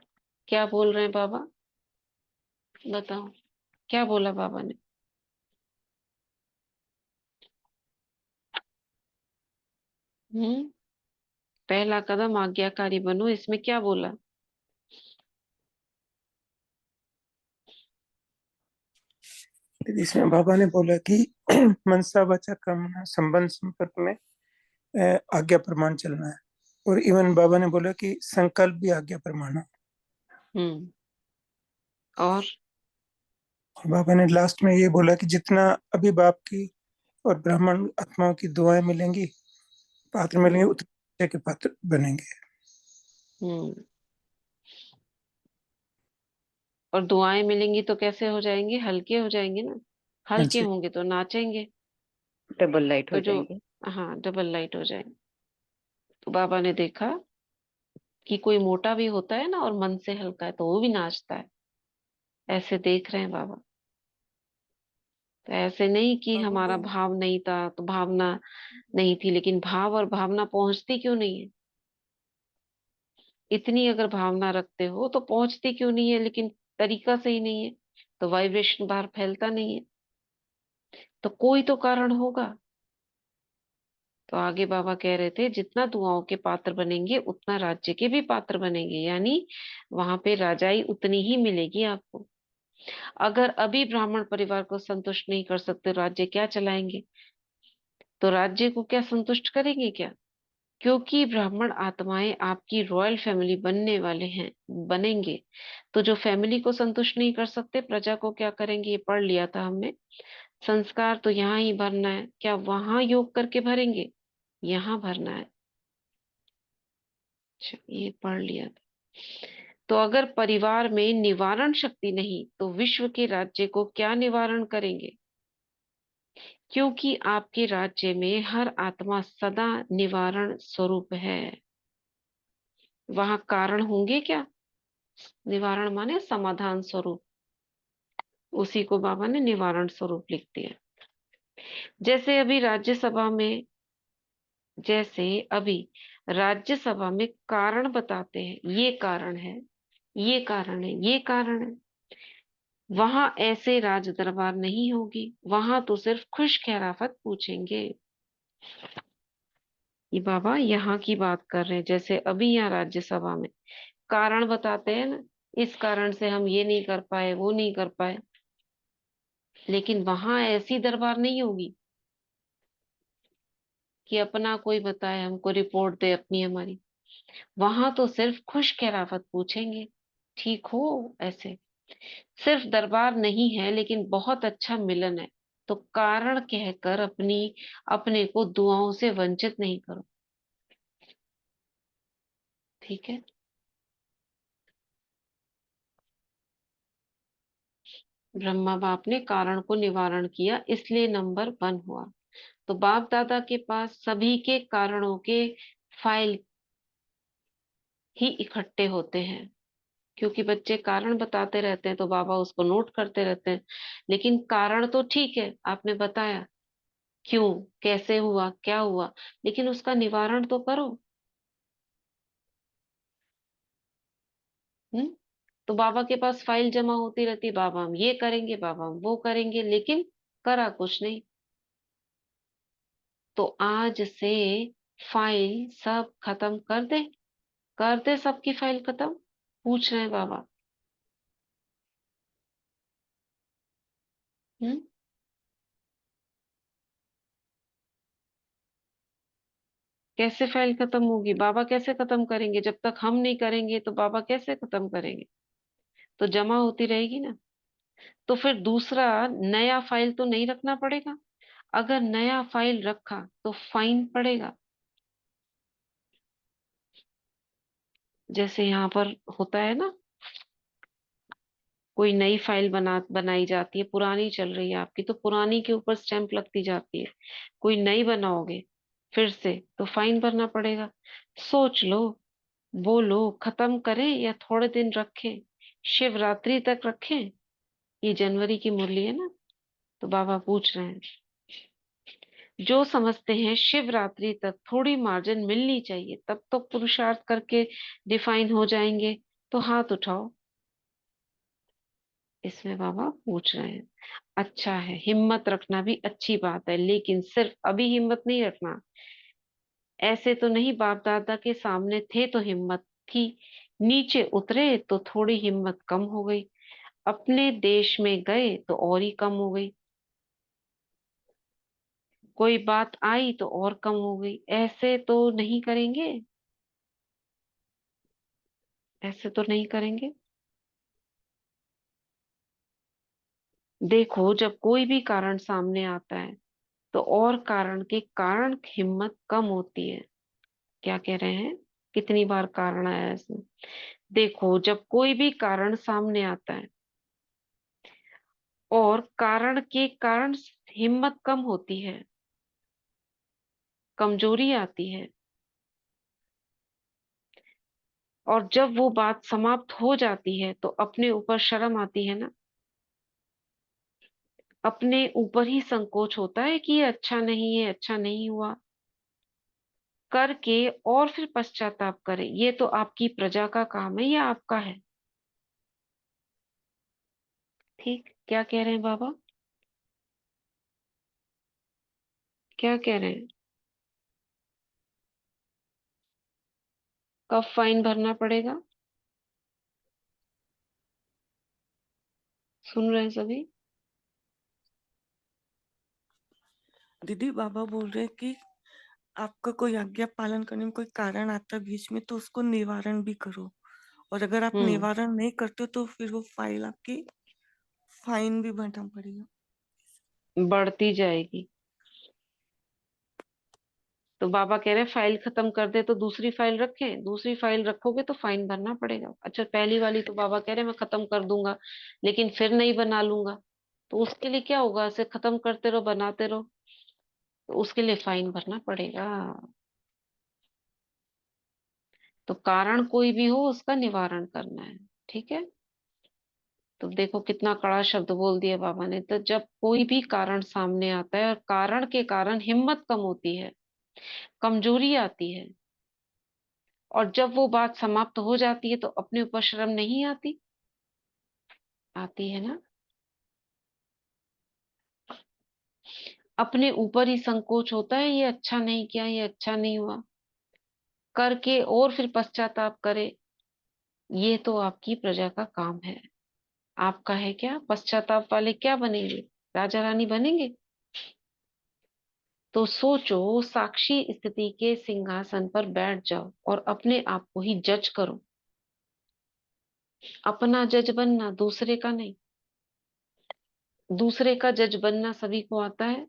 Speaker 1: क्या बोल रहे हैं बाबा? बताओ, क्या बोला बाबा ने? हम्म, पहला कदम आज्ञाकारी बनो, इसमें क्या बोला?
Speaker 2: इसमें बाबा ने बोला कि मनसा वाचा कामना संबंध संपर्क में आज्ञा प्रमाण चलना है। और इवन बाबा ने बोला कि संकल्प भी आज्ञा प्रमाण है।
Speaker 1: हम्म, और
Speaker 2: बाबा ने लास्ट में ये बोला कि जितना अभी बाप की और ब्राह्मण आत्माओं की दुआएं मिलेंगी, पात्र मिलेंगे, उतने के पात्र बनेंगे।
Speaker 1: हम्म, और दुआएं मिलेंगी तो कैसे हो जाएंगे? हल्के हो जाएंगे ना। हल्के
Speaker 2: अच्छा,
Speaker 1: होंगे तो नाचेंगे।
Speaker 3: डबल लाइट
Speaker 1: तो
Speaker 3: हो
Speaker 1: जो,
Speaker 3: जाएंगे।
Speaker 1: हाँ, डबल लाइट हो जाएंगे। तो बाबा ने देखा कि कोई मोटा भी होता है ना और मन से हल्का है तो वो भी नाचता है। ऐसे देख रहे हैं बाबा। तो ऐसे नहीं कि
Speaker 9: बाबा
Speaker 1: हमारा
Speaker 9: बोल
Speaker 1: भाव नहीं था तो भावना नहीं थी, लेकिन भाव और भावना पहुंचती क्यों नहीं है? इतनी अगर भावना रखते हो तो पहुंचती क्यों नहीं है? लेकिन तरीका सही नहीं है तो वाइब्रेशन बाहर फैलता नहीं है। तो कोई तो कारण होगा। तो आगे बाबा कह रहे थे जितना दुआओं के पात्र बनेंगे उतना राज्य के भी पात्र बनेंगे, यानी वहां पे राजाई उतनी ही मिलेगी आपको। अगर अभी ब्राह्मण परिवार को संतुष्ट नहीं कर सकते, राज्य क्या चलाएंगे? तो राज्य को क्या संतुष्ट करेंगे क्या? क्योंकि ब्राह्मण आत्माएं आपकी रॉयल फैमिली बनने वाले हैं, बनेंगे। तो जो फैमिली को संतुष्ट नहीं कर सकते, प्रजा को क्या करेंगे? ये पढ़ लिया था हमने। संस्कार तो यहाँ ही भरना है, क्या वहां योग करके भरेंगे? यहाँ भरना है। अच्छा, ये पढ़ लिया था। तो अगर परिवार में निवारण शक्ति नहीं तो विश्व के राज्य को क्या निवारण करेंगे? क्योंकि आपके राज्य में हर आत्मा सदा निवारण स्वरूप है। वहां कारण होंगे क्या? निवारण माने समाधान स्वरूप, उसी को बाबा ने निवारण स्वरूप लिख दिया। जैसे अभी राज्यसभा में जैसे अभी राज्यसभा में कारण बताते हैं, ये कारण है, ये कारण है, ये कारण है। वहां ऐसे राज दरबार नहीं होगी, वहां तो सिर्फ खुश खैराफत पूछेंगे। ये बाबा यहाँ की बात कर रहे हैं। जैसे अभी यहाँ राज्यसभा में कारण बताते हैं ना, इस कारण से हम ये नहीं कर पाए, वो नहीं कर पाए। लेकिन वहां ऐसी दरबार नहीं होगी कि अपना कोई बताए, हमको रिपोर्ट दे अपनी हमारी। वहां तो सिर्फ खुश खैराफत पूछेंगे, ठीक हो ऐसे। सिर्फ दरबार नहीं है लेकिन बहुत अच्छा मिलन है। तो कारण कहकर अपने को दुआओं से वंचित नहीं करो, ठीक है। ब्रह्मा बाप ने कारण को निवारण किया, इसलिए नंबर 1 हुआ। तो बाप दादा के पास सभी के कारणों के फाइल ही इकट्ठे होते हैं, क्योंकि बच्चे कारण बताते रहते हैं तो बाबा उसको नोट करते रहते हैं। लेकिन कारण तो ठीक है, आपने बताया क्यों, कैसे हुआ, क्या हुआ, लेकिन उसका निवारण तो करो। हम्म। तो बाबा के पास फाइल जमा होती रहती, बाबा हम ये करेंगे, बाबा हम वो करेंगे, लेकिन करा कुछ नहीं। तो आज से फाइल सब खत्म कर दे सबकी फाइल खत्म, पूछ रहे हैं बाबा। हम्म। कैसे फाइल खत्म होगी? बाबा कैसे खत्म करेंगे? जब तक हम नहीं करेंगे तो बाबा कैसे खत्म करेंगे? तो जमा होती रहेगी ना। तो फिर दूसरा नया फाइल तो नहीं रखना पड़ेगा। अगर नया फाइल रखा तो फाइन पड़ेगा। जैसे यहाँ पर होता है ना, कोई नई फाइल बनाई जाती है, पुरानी चल रही है आपकी तो पुरानी के ऊपर स्टैंप लगती जाती है। कोई नई बनाओगे फिर से तो फाइन भरना पड़ेगा। सोच लो, बोलो खत्म करें या थोड़े दिन रखें, शिवरात्रि तक रखें। ये जनवरी की मुरली है ना। तो बाबा पूछ रहे हैं, जो समझते हैं शिवरात्रि तक थोड़ी मार्जिन मिलनी चाहिए, तब तो पुरुषार्थ करके डिफाइन हो जाएंगे, तो हाथ उठाओ। इसमें बाबा पूछ रहे हैं। अच्छा है, हिम्मत रखना भी अच्छी बात है, लेकिन सिर्फ अभी हिम्मत नहीं रखना। ऐसे तो नहीं, बाप दादा के सामने थे तो हिम्मत थी, नीचे उतरे तो थोड़ी हिम्मत कम हो गई, अपने देश में गए तो और ही कम हो गई, कोई बात आई तो और कम हो गई। ऐसे तो नहीं करेंगे, ऐसे तो नहीं करेंगे। देखो, जब कोई भी कारण सामने आता है तो और कारण के कारण हिम्मत कम होती है। क्या कह रहे हैं? कितनी बार कारण आया है इसमें। देखो, जब कोई भी कारण सामने आता है और कारण के कारण हिम्मत कम होती है, कमजोरी आती है, और जब वो बात समाप्त हो जाती है तो अपने ऊपर शर्म आती है ना, अपने ऊपर ही संकोच होता है कि ये अच्छा नहीं है, अच्छा नहीं हुआ करके, और फिर पश्चाताप करें। ये तो आपकी प्रजा का काम है, ये आपका है। ठीक, क्या कह रहे हैं बाबा? क्या कह रहे हैं? कब फाइन भरना पड़ेगा? सुन रहे हैं सभी?
Speaker 9: दीदी बाबा बोल रहे हैं कि आपका कोई आज्ञा पालन करने में कोई कारण आता है बीच में, तो उसको निवारण भी करो, और अगर आप
Speaker 1: हम्म
Speaker 9: निवारण नहीं करते हो तो फिर वो फाइल आपकी फाइन भी भरना पड़ेगा।
Speaker 1: बढ़ती जाएगी। तो बाबा कह रहे हैं फाइल खत्म कर दे तो दूसरी फाइल रखें, दूसरी फाइल रखोगे तो फाइन भरना पड़ेगा। अच्छा, पहली वाली तो बाबा कह रहे हैं मैं खत्म कर दूंगा, लेकिन फिर नहीं बना लूंगा, तो उसके लिए क्या होगा? ऐसे खत्म करते रहो, बनाते रहो, तो उसके लिए फाइन भरना पड़ेगा। तो कारण कोई भी हो उसका निवारण करना है, ठीक है? तो देखो कितना कड़ा शब्द बोल दिया बाबा ने। तो जब कोई भी कारण सामने आता है और कारण के कारण हिम्मत कम होती है, कमजोरी आती है, और जब वो बात समाप्त हो जाती है तो अपने ऊपर शर्म नहीं आती? आती है ना? अपने ऊपर ही संकोच होता है, ये अच्छा नहीं किया, ये अच्छा नहीं हुआ, करके और फिर पश्चाताप करे। ये तो आपकी प्रजा का काम है, आपका है क्या? पश्चाताप वाले क्या बनेंगे? राजा रानी बनेंगे? तो सोचो, साक्षी स्थिति के सिंहासन पर बैठ जाओ और अपने आप को ही जज करो। अपना जज बनना, दूसरे का नहीं। दूसरे का जज बनना सभी को आता है।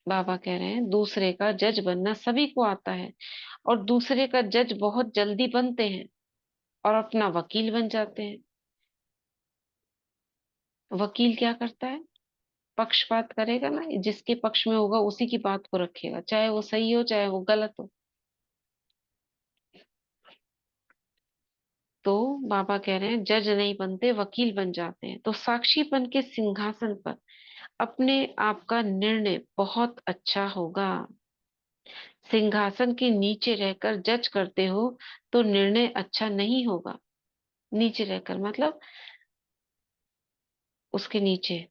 Speaker 1: बाबा कह रहे हैं दूसरे का जज बनना सभी को आता है, और दूसरे का जज बहुत जल्दी बनते हैं और अपना वकील बन जाते हैं। वकील क्या करता है? पक्षपात करेगा ना, जिसके पक्ष में होगा उसी की बात को रखेगा, चाहे वो सही हो चाहे वो गलत हो। तो बाबा कह रहे हैं जज नहीं बनते, वकील बन जाते हैं। तो साक्षीपन के सिंहासन पर अपने आप का निर्णय बहुत अच्छा होगा। सिंहासन के नीचे रहकर जज करते हो तो निर्णय अच्छा नहीं होगा। नीचे रहकर मतलब उसके नीचे,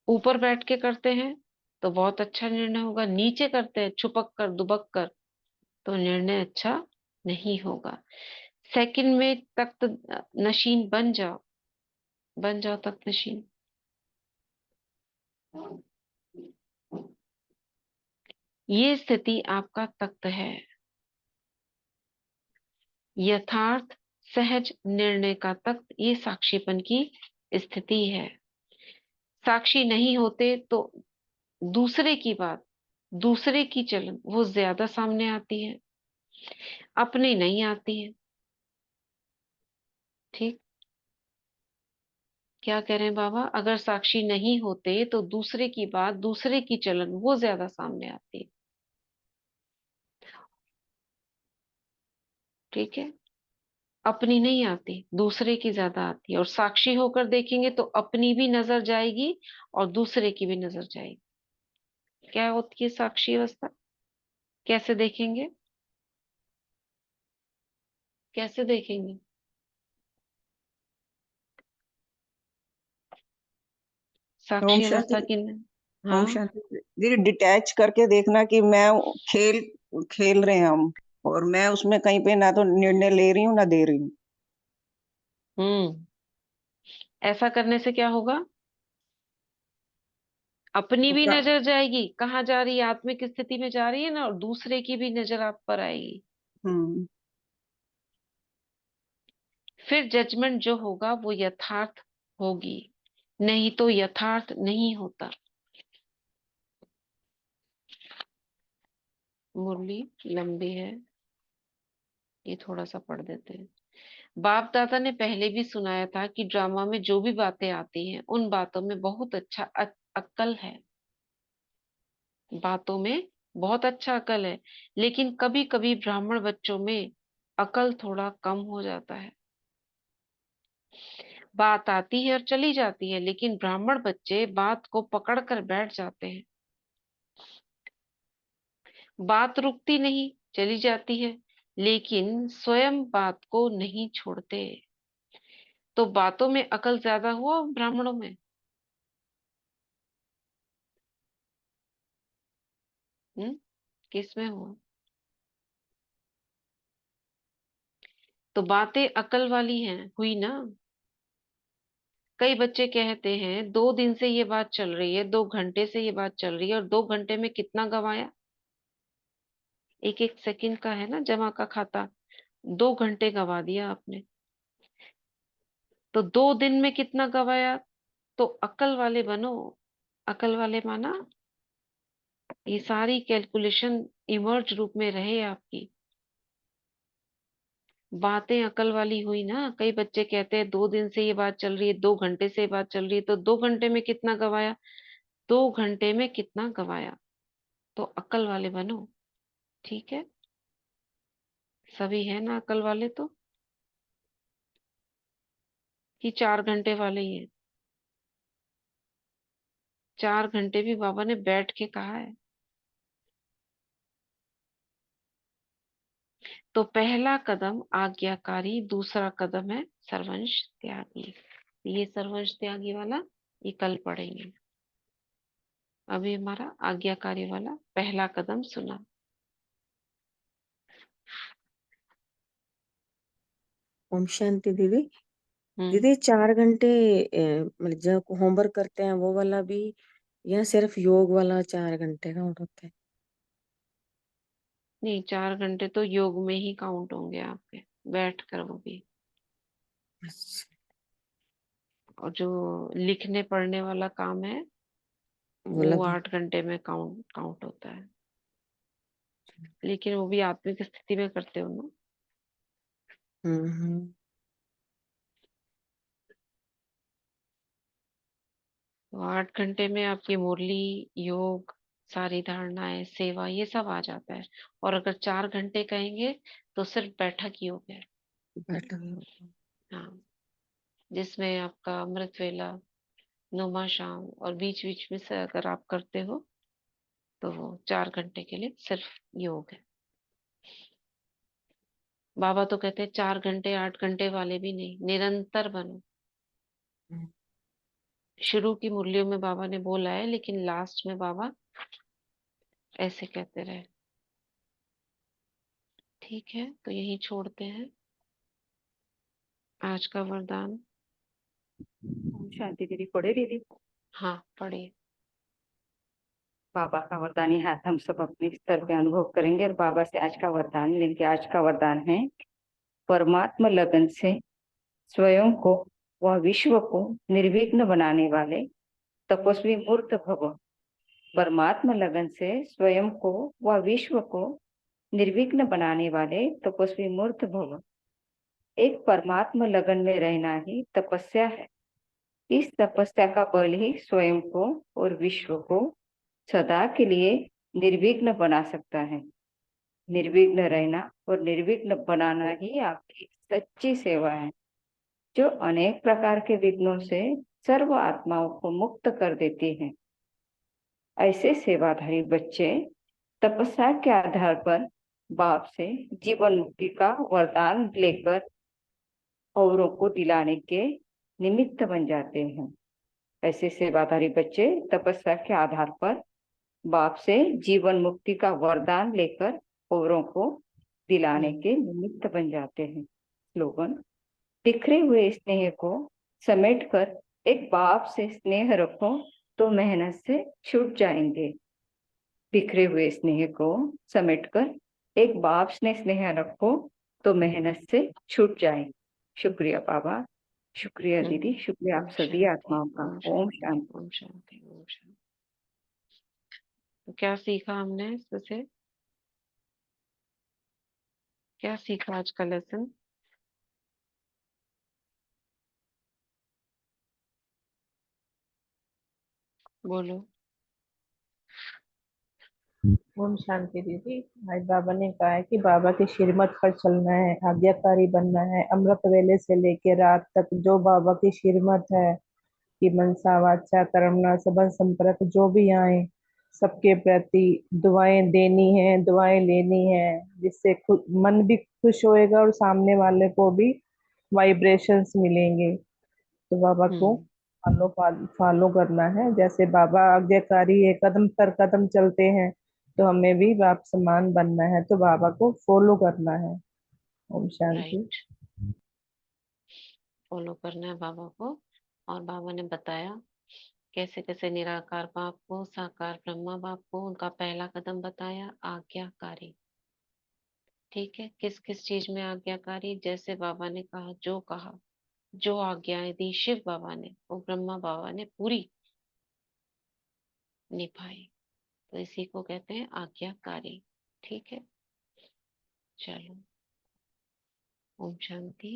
Speaker 1: ऊपर बैठ के करते हैं तो बहुत अच्छा निर्णय होगा, नीचे करते हैं छुपक कर दुबक कर तो निर्णय अच्छा नहीं होगा। सेकंड में तख्त नशीन बन जाओ, बन जाओ तख्त नशीन। ये स्थिति आपका तख्त है। यथार्थ सहज निर्णय का तख्त, ये साक्षीपन की स्थिति है। साक्षी नहीं होते तो दूसरे की बात, दूसरे की चलन वो ज्यादा सामने आती है, अपनी नहीं आती है। ठीक, क्या कह रहे हैं बाबा? अगर साक्षी नहीं होते तो दूसरे की बात, दूसरे की चलन वो ज्यादा सामने आती है। ठीक है, अपनी नहीं आती, दूसरे की ज्यादा आती है। और साक्षी होकर देखेंगे तो अपनी भी नजर जाएगी और दूसरे की भी नजर जाएगी। क्या होती है साक्षी अवस्था? कैसे देखेंगे? कैसे देखेंगे
Speaker 10: ओम
Speaker 1: साक्षी
Speaker 10: शांति।
Speaker 1: अवस्था की
Speaker 10: ओम
Speaker 1: हाँ।
Speaker 10: शांति दीदी, डिटैच करके देखना कि मैं खेल खेल रहे हैं हम, और मैं उसमें कहीं पे ना तो निर्णय ले रही हूँ ना दे रही हूँ।
Speaker 1: हम्म, ऐसा करने से क्या होगा? अपनी भी
Speaker 10: अपना।
Speaker 1: नजर जाएगी, कहाँ जा रही है, आत्मिक स्थिति में जा रही है ना, और दूसरे की भी नजर आप पर आएगी।
Speaker 10: हम्म।
Speaker 1: फिर जजमेंट जो होगा वो यथार्थ होगी, नहीं तो यथार्थ नहीं होता। मुरली लंबी है, ये थोड़ा सा पढ़ देते हैं। बाप दादा ने पहले भी सुनाया था कि ड्रामा में जो भी बातें आती हैं उन बातों में बहुत अच्छा अक्ल है। बातों में बहुत अच्छा अकल है, लेकिन कभी कभी ब्राह्मण बच्चों में अकल थोड़ा कम हो जाता है। बात आती है और चली जाती है, लेकिन ब्राह्मण बच्चे बात को पकड़ कर बैठ जाते हैं। बात रुकती नहीं, चली जाती है, लेकिन स्वयं बात को नहीं छोड़ते। तो बातों में अकल ज्यादा हुआ ब्राह्मणों में? किसमें हुआ? तो बातें अकल वाली हैं, हुई ना। कई बच्चे कहते हैं 2 दिन से ये बात चल रही है, 2 घंटे से ये बात चल रही है, और 2 घंटे में कितना गवाया? एक एक सेकंड का है ना जमा का खाता, 2 घंटे गवा दिया आपने। तो 2 दिन में कितना गवाया? तो अकल वाले बनो। अकल वाले माना ये सारी कैलकुलेशन इमर्ज रूप में रहे आपकी। बातें अकल वाली हुई ना। कई बच्चे कहते हैं 2 दिन से ये बात चल रही है, 2 घंटे से ये बात चल रही है, तो 2 घंटे में कितना गवाया? 2 घंटे में कितना गवाया? तो अकल वाले बनो। ठीक है, सभी है ना अकल वाले? तो कि 4 घंटे वाले ही हैं? 4 घंटे भी बाबा ने बैठ के कहा है। तो पहला कदम आज्ञाकारी, दूसरा कदम है सर्वंश त्यागी। ये सर्वंश त्यागी वाला ये कल पढ़ेंगे। अभी हमारा आज्ञाकारी वाला पहला कदम सुना।
Speaker 11: ओम शांति दीदी।
Speaker 1: हम्म।
Speaker 11: दीदी 4 घंटे मतलब जो होमवर्क करते हैं वो वाला भी, या सिर्फ योग वाला 4 घंटे काउंट होता है?
Speaker 1: नहीं, 4 घंटे तो योग में ही काउंट होंगे आपके, बैठ कर वो भी।
Speaker 11: अच्छा,
Speaker 1: और जो लिखने पढ़ने वाला काम है
Speaker 11: वो
Speaker 1: वो
Speaker 11: अलग।
Speaker 1: 8 घंटे में काउंट काउंट होता है। लेकिन वो भी आत्मिक स्थिति में करते हो ना।
Speaker 11: हम्म।
Speaker 1: तो 8 घंटे में आपकी मुरली, योग, सारी धारणाएं, सेवा, ये सब आ जाता है। और अगर 4 घंटे कहेंगे तो सिर्फ बैठक ही हो गया।
Speaker 11: बैठा।
Speaker 1: हाँ, जिसमें आपका अमृत वेला, नुमा शाम और बीच बीच में से अगर आप करते हो तो वो 4 घंटे के लिए सिर्फ योग है। बाबा तो कहते हैं 4 घंटे 8 घंटे वाले भी नहीं, निरंतर बनो। शुरू की मुरलियों में बाबा ने बोला है, लेकिन लास्ट में बाबा ऐसे कहते रहे। ठीक है, तो यही छोड़ते हैं आज का वरदान।
Speaker 3: ओम शांति दीदी। पढ़े दीदी?
Speaker 1: हाँ, पढ़िए।
Speaker 3: बाबा का वरदान ये हाथ हम सब अपने स्तर पे अनुभव करेंगे और बाबा से आज का वरदान लेंगे। आज का वरदान है, परमात्मा लगन से स्वयं को व विश्व को निर्विघ्न बनाने वाले तपस्वी मूर्त भव। परमात्मा लगन से स्वयं को व विश्व को निर्विघ्न बनाने वाले तपस्वी मूर्त भव। एक परमात्मा लगन में रहना ही तपस्या है। इस तपस्या का बल ही स्वयं को और विश्व को सदा के लिए निर्विघ्न बना सकता है। निर्विघ्न रहना और निर्विघ्न बनाना ही आपकी सच्ची सेवा है, जो अनेक प्रकार के विघ्नों से सर्व आत्माओं को मुक्त कर देती है। ऐसे सेवाधारी बच्चे तपस्या के आधार पर बाप से जीवन मुक्ति का वरदान लेकर औरों को दिलाने के निमित्त बन जाते हैं। ऐसे सेवाधारी बच्चे तपस्या के आधार पर बाप से जीवन मुक्ति का वरदान लेकर औरों को दिलाने के निमित्त बन जाते हैं। स्लोगन: बिखरे हुए स्नेह को समेटकर एक बाप से स्नेह रखो तो मेहनत से छूट जाएंगे। बिखरे हुए स्नेह को समेटकर एक बाप से स्नेह रखो तो मेहनत से छूट जाएंगे। शुक्रिया बाबा, शुक्रिया दीदी, शुक्रिया आप सभी आत्माओं का। ओम शांति।
Speaker 1: ओम शांति, ओम शांति। तो क्या सीखा हमने इससे? क्या सीखा आज का लेसन? बोलो।
Speaker 5: ओम शांति दीदी। आज बाबा ने कहा है कि बाबा के श्रीमत पर चलना है, आज्ञाकारी बनना है। अमृत वेले से लेकर रात तक जो बाबा की श्रीमत है कि मनसा वाचा कर्मणा सबन संपर्क जो भी आए सबके प्रति दुआएं देनी है, दुआएं लेनी है, जिससे मन भी खुश होएगा और सामने वाले को भी वाइब्रेशंस मिलेंगे। तो बाबा को फॉलो करना है। जैसे बाबा आज्ञाकारी है, कदम पर कदम चलते हैं, तो हमें भी बाप समान बनना है, तो बाबा को फॉलो करना है। ओम शांति।
Speaker 1: राइट, फॉलो करना है बाबा को। और बाबा ने बताया कैसे कैसे निराकार बाप को, साकार ब्रह्मा बाप को उनका पहला कदम बताया, आज्ञाकारी। ठीक है, किस किस चीज में आज्ञाकारी, जैसे बाबा ने कहा, जो आज्ञाएं दी शिव बाबा ने, वो ब्रह्मा बाबा ने पूरी निभाई, तो इसी को कहते हैं आज्ञाकारी। ठीक है, चलो, ओम शांति।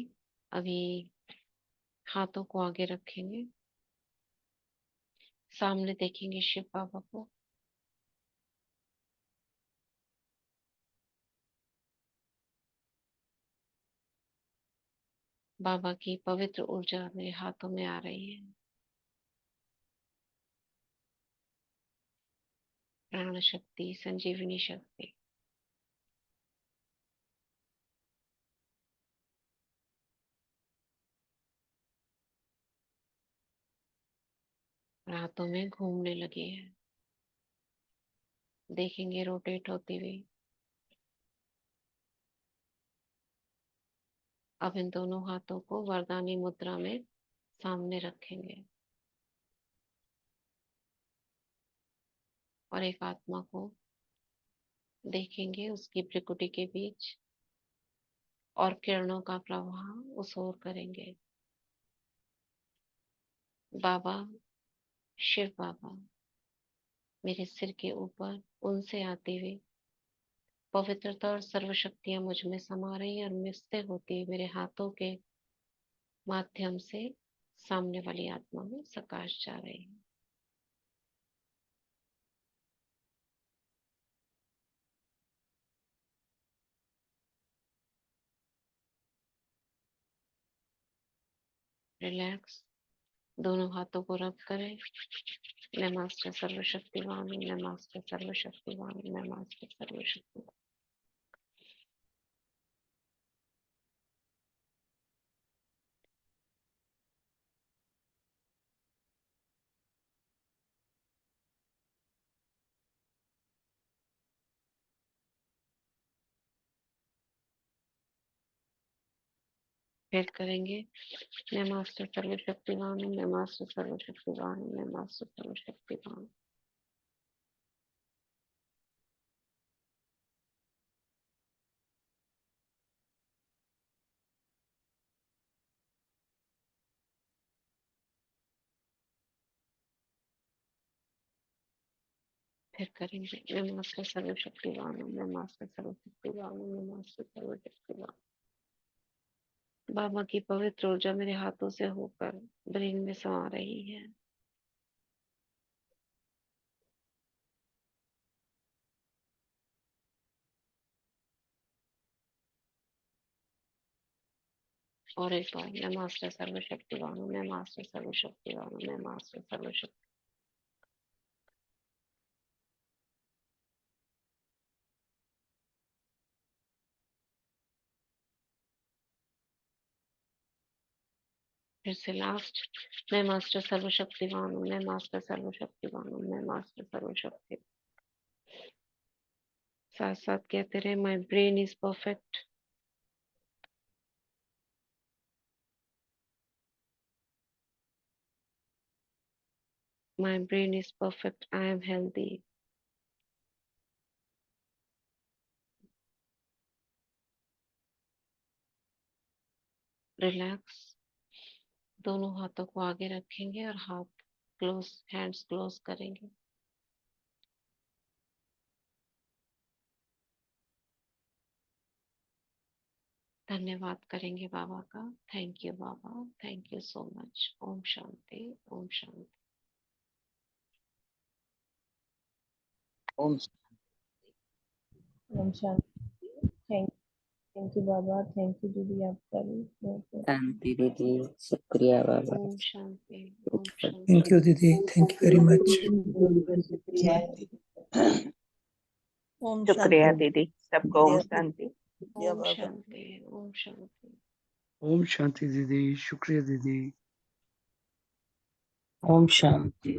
Speaker 1: अभी हाथों को आगे रखेंगे, सामने देखेंगे शिव बाबा को। बाबा की पवित्र ऊर्जा मेरे हाथों में आ रही है। प्राण शक्ति, संजीवनी शक्ति। हाथों में घूमने लगी है, देखेंगे रोटेट होती हुई। अब इन दोनों हाथों को वरदानी मुद्रा में सामने रखेंगे और एक आत्मा को देखेंगे, उसकी भ्रिकुटी के बीच, और किरणों का प्रवाह उस ओर करेंगे। बाबा, शिव बाबा मेरे सिर के ऊपर उनसे आती हुई पवित्रता और सर्वशक्तियां मुझ में समा रही है, और मुझसे होती हुई मेरे हाथों के माध्यम से सामने वाली आत्मा में सकाश जा रही है। रिलैक्स, दोनों हाथों को रब करें। मैं मास्टर सर्वशक्तिवान हूँ, मैं मास्टर सर्वशक्तिवान हूँ, मैं मास्टर सर्वशक्तिवान। फिर करेंगे, मैं मास्टर सर्वशक्तिवान हूँ, मैं मास्टर सर्वशक्तिवान हूँ, मैं मास्टर सर्वशक्तिवान हूँ। फिर करेंगे, मैं मास्टर सर्वशक्तिवान हूँ, मैं मास्टर सर्वशक्तिवान हूँ, मैं मास्टर सर्वशक्तिवान। बाबा की पवित्र ऊर्जा मेरे हाथों से होकर ब्रेन में समा रही है। और एक बार, मैं मास्टर सर्वशक्तिवान हूँ, मैं मास्टर सर्वशक्तिवान हूँ, मैं मास्टर सर्वशक्ति। फिर से लास्ट, मैं मास्टर सर्वशक्तिवान हूँ, मैं मास्टर सर्वशक्तिवान हूँ, मैं मास्टर सर्वशक्ति। साथ साथ कहते रहे, my brain is perfect, my brain is perfect, I am healthy. Relax, दोनों हाथों को आगे रखेंगे और हाथ क्लोज, हैंड्स क्लोज करेंगे। धन्यवाद करेंगे बाबा का। थैंक यू बाबा, थैंक यू सो मच। ओम शांति, ओम शांति।
Speaker 6: ओम
Speaker 5: ओम शांति। थैंक यू बाबा, थैंक यू दीदी, आपका भी बहुत बहुत
Speaker 6: शांति दीदी, शुक्रिया बाबा।
Speaker 1: ओम शांति, ओम शांति।
Speaker 2: थैंक यू दीदी, थैंक यू वेरी मच।
Speaker 4: ओम
Speaker 3: शुक्रिया
Speaker 4: शांति।
Speaker 3: दीदी, सबको ओम शांति।
Speaker 4: शुक्रिया
Speaker 1: ओम
Speaker 4: बाबा।
Speaker 1: शांति, ओम शांति।
Speaker 12: ओम शांति दीदी, शुक्रिया दीदी।
Speaker 6: ओम शांति।